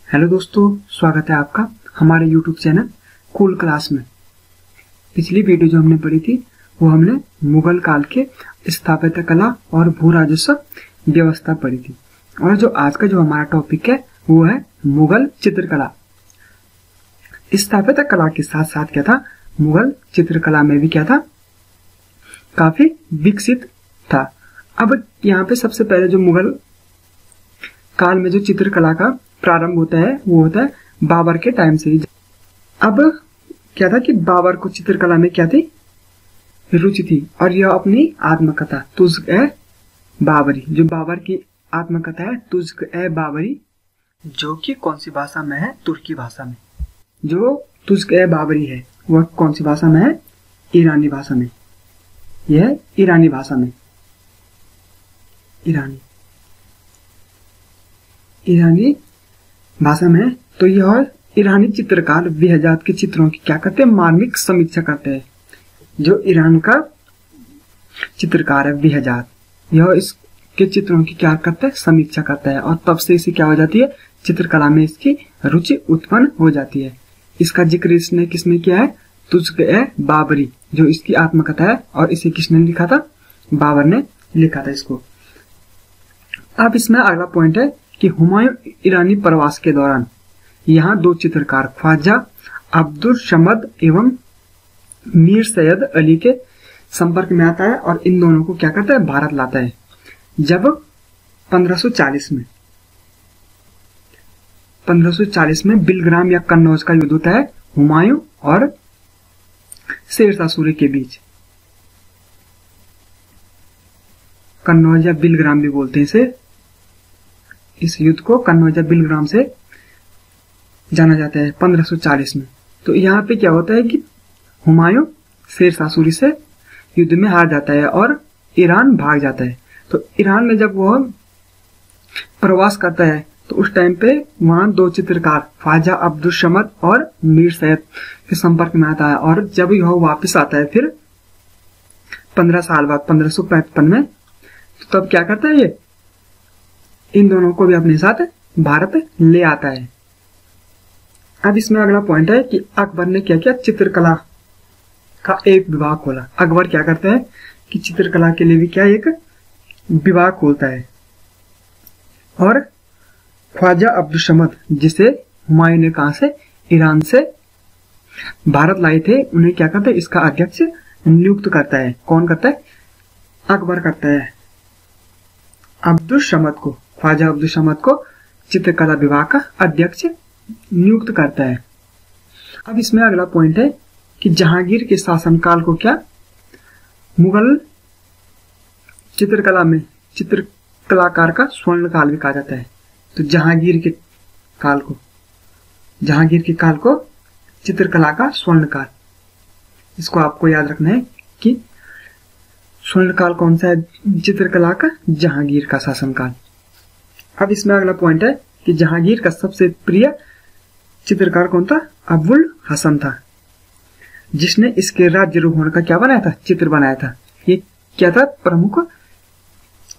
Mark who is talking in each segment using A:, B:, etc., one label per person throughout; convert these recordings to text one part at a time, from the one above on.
A: Hello दोस्तों, स्वागत है आपका हमारे YouTube चैनल कूल क्लास में। पिछली वीडियो जो हमने पढ़ी थी वो हमने मुगल काल के स्थापत्य कला और भू राजस्व व्यवस्था पढ़ी थी। और जो आज का जो हमारा टॉपिक है वो है मुगल चित्रकला। स्थापत्य कला के साथ साथ क्या था, मुगल चित्रकला में भी क्या था, काफी विकसित था। अब यहाँ पे सबसे पहले जो मुगल काल में जो चित्रकला का प्रारंभ होता है वो होता है बाबर के टाइम से ही। अब क्या था कि बाबर को चित्रकला में क्या थी, रुचि थी, और यह अपनी आत्मकथा तुज़्क़-ए-बाबरी, जो बाबर की आत्मकथा है तुज़्क़-ए-बाबरी, जो कि कौन सी भाषा में है, तुर्की भाषा में। जो तुज़्क़-ए-बाबरी है वह कौन सी भाषा में है, ईरानी भाषा में। यह ईरानी भाषा में, ईरानी भाषा में। तो यह ईरानी चित्रकार बेहजाद के चित्रों की क्या करते हैं, मार्मिक समीक्षा करते हैं। जो ईरान का चित्रकार है बेहजाद, यह इसके चित्रों की क्या करता है, समीक्षा करता है, और तब से इसे क्या हो जाती है, चित्रकला में इसकी रुचि उत्पन्न हो जाती है। इसका जिक्र इसने किसने किया है, तुज़्क़-ए-बाबरी, जो इसकी आत्मकथा है, और इसे किसने लिखा था, बाबर ने लिखा था इसको। अब इसमें अगला पॉइंट है कि हुमायूं ईरानी प्रवास के दौरान यहाँ दो चित्रकार ख्वाजा अब्दुल समद एवं मीर सैयद अली के संपर्क में आता है, और इन दोनों को क्या करता है, भारत लाता है। जब 1540 में बिलग्राम या कन्नौज का युद्ध होता है हुमायूं और शेरशाह सूरी के बीच। कन्नौज या बिलग्राम भी बोलते हैं इसे। इस युद्ध को कन्नौज या बिलग्राम से जाना जाता है 1540 में। तो यहाँ पे क्या होता है कि हुमायूं शेरशाह सूरी से युद्ध में हार जाता है और ईरान भाग जाता है। तो ईरान में जब वह प्रवास करता है तो उस टाइम पे वहां दो चित्रकार ख्वाजा अब्दुल समद और मीर सैयद के संपर्क में आता है, और जब यह वापस आता है फिर 15 साल बाद 1555 में, तो तब क्या करता है, ये इन दोनों को भी अपने साथ भारत ले आता है। अब इसमें अगला पॉइंट है कि अकबर ने क्या किया, चित्रकला का एक विभाग खोला। अकबर क्या करता है कि चित्रकला के लिए भी क्या एक विभाग खोलता है, और ख्वाजा अब्दुल समद, जिसे हुमायूं ने कहा से, ईरान से भारत लाए थे, उन्हें क्या करता है, इसका अध्यक्ष नियुक्त करता है। कौन करता है, अकबर करता है अब्दुल समद को, ख्वाजा अब्दुल समद को चित्रकला विभाग का अध्यक्ष नियुक्त करता है। अब इसमें अगला पॉइंट है कि जहांगीर के शासनकाल को क्या, मुगल चित्रकला में चित्रकलाकार का स्वर्ण काल भी कहा जाता है। तो जहांगीर के काल को चित्रकला का स्वर्ण काल, इसको आपको याद रखना है कि स्वर्ण काल कौन सा है चित्रकला का, जहांगीर का शासनकाल। अब इसमें अगला पॉइंट है कि जहांगीर का सबसे प्रिय चित्रकार कौन था, अबुल हसन था, जिसने इसके राज्यारोहण का क्या बनाया था, चित्र बनाया था। ये क्या था, प्रमुख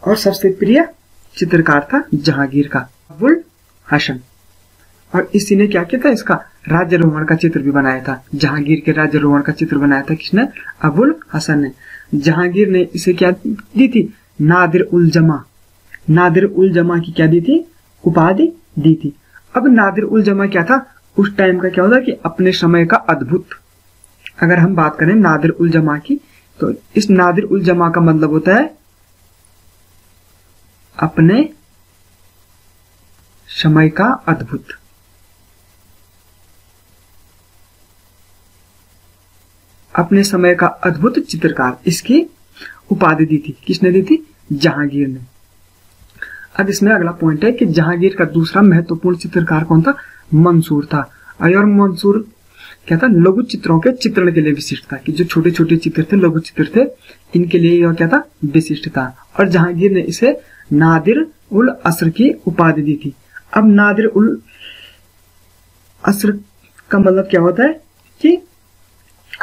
A: और सबसे प्रिय चित्रकार था जहांगीर का, अबुल हसन, और इसी ने क्या किया था, इसका राज्यारोहण का चित्र भी बनाया था। जहांगीर के राज्यारोहण का चित्र बनाया था किसने, अबुल हसन ने। जहांगीर ने इसे क्या दी थी, नादिर उल जमा, नादिर उल जमा की क्या दी थी, उपाधि दी थी। अब नादिर उल जमा क्या था, उस टाइम का क्या होता कि अपने समय का अद्भुत। अगर हम बात करें नादिर उल जमा की, तो इस नादिर उल जमा का मतलब होता है अपने समय का अद्भुत। अपने समय का अद्भुत चित्रकार, इसकी उपाधि दी थी। किसने दी थी, जहांगीर ने। अब इसमें अगला पॉइंट है कि जहांगीर का दूसरा महत्वपूर्ण चित्रकार कौन था, मंसूर था। और मंसूर क्या था, लघु चित्रों के चित्रण के लिए विशिष्ट था, कि जो छोटे छोटे चित्र थे, लघु चित्र थे, इनके लिए यह क्या था, विशिष्ट था। और जहांगीर ने इसे नादिर उल असर की उपाधि दी थी। अब नादिर उल असर का मतलब क्या होता है कि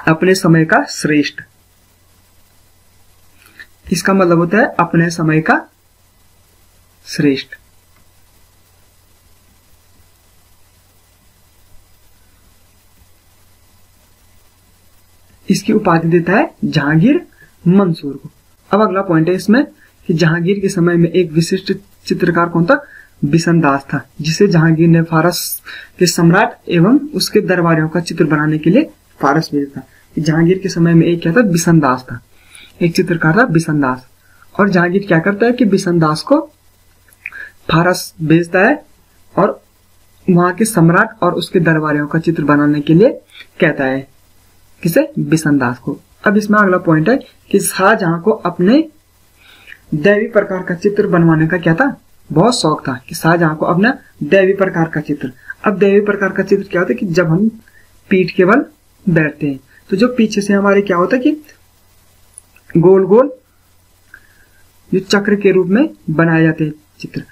A: अपने समय का श्रेष्ठ। इसका मतलब होता है अपने समय का श्रेष्ठ। इसकी उपाधि देता है जहांगीर मंसूर को। अब अगला पॉइंट है इसमें कि जहांगीर के समय में एक विशिष्ट चित्रकार कौन था? बिसनदास था, जिसे जहांगीर ने फारस के सम्राट एवं उसके दरबारियों का चित्र बनाने के लिए फारस भेजा था। जहांगीर के समय में एक क्या था? बिसनदास था, एक चित्रकार था बिसनदास। और जहांगीर क्या करता है कि बिसनदास को फारस भेजता है और वहां के सम्राट और उसके दरबारियों का चित्र बनाने के लिए कहता है, किसे? बिसनदास को। अब इसमें अगला पॉइंट है कि शाहजहां को अपने दैवी प्रकार का चित्र बनवाने का क्या था? बहुत शौक था कि शाहजहां को अपना दैवी प्रकार का चित्र। अब दैवी प्रकार का चित्र क्या होता है कि जब हम पीठ के बल बैठते हैं तो जो पीछे से हमारे क्या होता है कि गोल गोल जो चक्र के रूप में बनाए जाते हैं चित्र,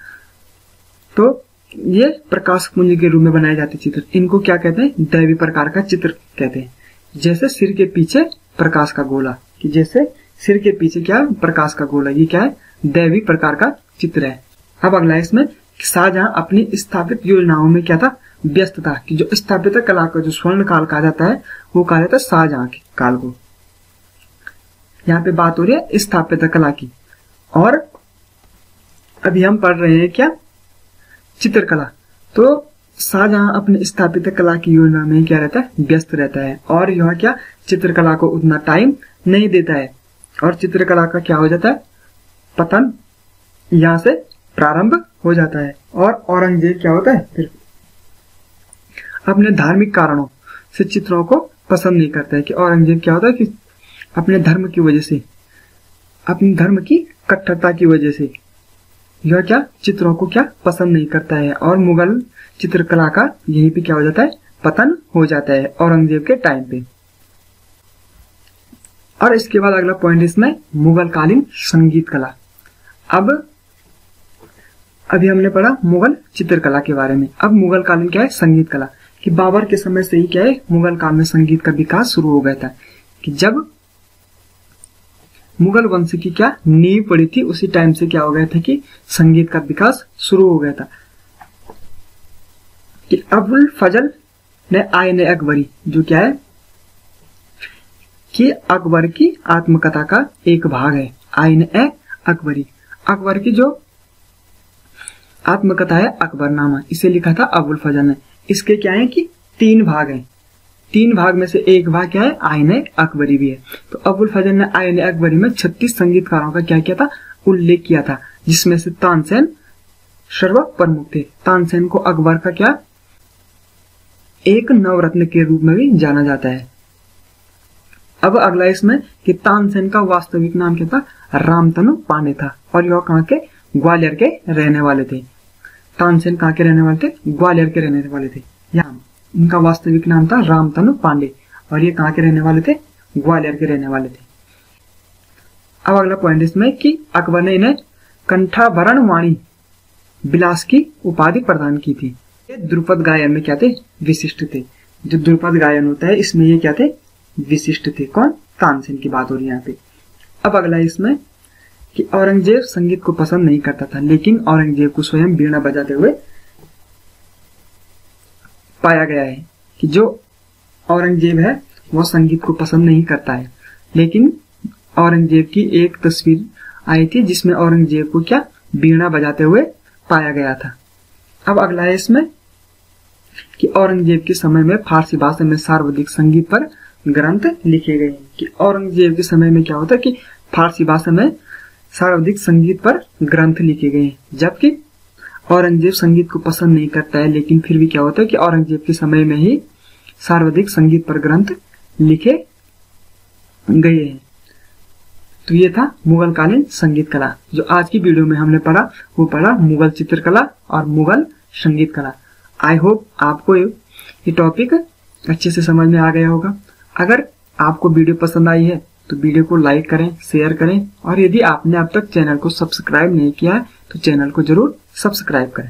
A: तो ये प्रकाश पुंज के रूप में बनाए जाते चित्र, इनको क्या कहते हैं? दैवी प्रकार का चित्र कहते हैं। जैसे सिर के पीछे प्रकाश का गोला, कि जैसे सिर के पीछे क्या प्रकाश का गोला, ये क्या है? दैवी प्रकार का चित्र है। अब अगला इसमें शाहजहां अपनी स्थापित योजनाओं में क्या था? व्यस्त था, कि जो स्थापित कला का जो स्वर्ण काल कहा जाता है वो कहा जाता है शाहजहां के काल को। यहाँ पे बात हो रही है स्थापित कला की। और अभी हम पढ़ रहे हैं क्या? चित्रकला। तो शाहजहां अपने स्थापित कला की योजना में क्या रहता है? व्यस्त रहता है। और यह क्या? चित्रकला को उतना टाइम नहीं देता है और चित्रकला का क्या हो जाता है? पतन यहां से प्रारंभ हो जाता है। और औरंगजेब क्या होता है? फिर अपने धार्मिक कारणों से चित्रों को पसंद नहीं करता है। कि औरंगजेब क्या होता है कि अपने धर्म की वजह से, अपने धर्म की कट्टरता की वजह से यह क्या? चित्रों को क्या? पसंद नहीं करता है। और मुगल चित्रकला का यहीं पे क्या हो जाता है? पतन हो जाता है औरंगजेब के टाइम पे। और इसके बाद अगला पॉइंट इसमें मुगल कालीन संगीत कला। अब अभी हमने पढ़ा मुगल चित्रकला के बारे में। अब मुगल कालीन क्या है? संगीत कला। कि बाबर के समय से ही क्या है? मुगल काल में संगीत का विकास शुरू हो गया था। कि जब मुगल वंश की क्या नींव पड़ी थी, उसी टाइम से क्या हो गया था कि संगीत का विकास शुरू हो गया था। कि अबुल फजल ने आयन अकबरी, जो क्या है कि अकबर की आत्मकथा का एक भाग है। आयन अकबरी, अकबर की जो आत्मकथा है अकबरनामा, इसे लिखा था अबुल फजल ने। इसके क्या है कि 3 भाग हैं। 3 भाग में से एक भाग क्या है? आयन अकबरी भी है। तो अबुल फजल ने आयन अकबरी में 36 संगीतकारों का क्या किया था? उल्लेख किया था, जिसमें से तानसेन सर्व प्रमुख थे। तानसेन को अकबर का क्या एक नवरत्न के रूप में भी जाना जाता है। अब अगला इसमें कि तानसेन का वास्तविक नाम क्या था? रामतनु पांडे था। और यह कहाँ के? ग्वालियर के रहने वाले थे। तानसेन कहाँ के रहने वाले थे? ग्वालियर के रहने वाले थे। यहाँ इनका वास्तविक नाम था रामतनु पांडे और ये कहाँ के रहने वाले थे? ग्वालियर के रहने वाले थे। अब अगला पॉइंट इसमें कि अकबर ने इन्हें कंठाभरण वाणी विलास की उपाधि प्रदान की थी। ये द्रुपद गायन में क्या थे? विशिष्ट थे। जो द्रुपद गायन होता है इसमें ये क्या थे? विशिष्ट थे। कौन? तानसेन की बात हो रही है यहाँ पे। अब अगला इसमें कि औरंगजेब संगीत को पसंद नहीं करता था, लेकिन औरंगजेब को स्वयं वीणा बजाते हुए पाया गया है। कि जो औरंगजेब है वह संगीत को पसंद नहीं करता है, लेकिन औरंगजेब की एक तस्वीर आई थी जिसमें औरंगजेब को क्या वीणा बजाते हुए पाया गया था। अब अगला है इसमें कि औरंगजेब के समय में फारसी भाषा में सर्वाधिक संगीत पर ग्रंथ लिखे गए। कि औरंगजेब के समय में क्या होता है कि फारसी भाषा में सर्वाधिक संगीत पर ग्रंथ लिखे गए, जबकि औरंगजेब संगीत को पसंद नहीं करता है, लेकिन फिर भी क्या होता है कि औरंगजेब के समय में ही सर्वाधिक संगीत पर ग्रंथ लिखे गए हैं। तो ये था मुगल कालीन संगीत कला। जो आज की वीडियो में हमने पढ़ा वो पढ़ा मुगल चित्रकला और मुगल संगीत कला। आई होप आपको ये टॉपिक अच्छे से समझ में आ गया होगा। अगर आपको वीडियो पसंद आई है तो वीडियो को लाइक करें, शेयर करें और यदि आपने अब तक चैनल को सब्सक्राइब नहीं किया है तो चैनल को जरूर सब्सक्राइब करें।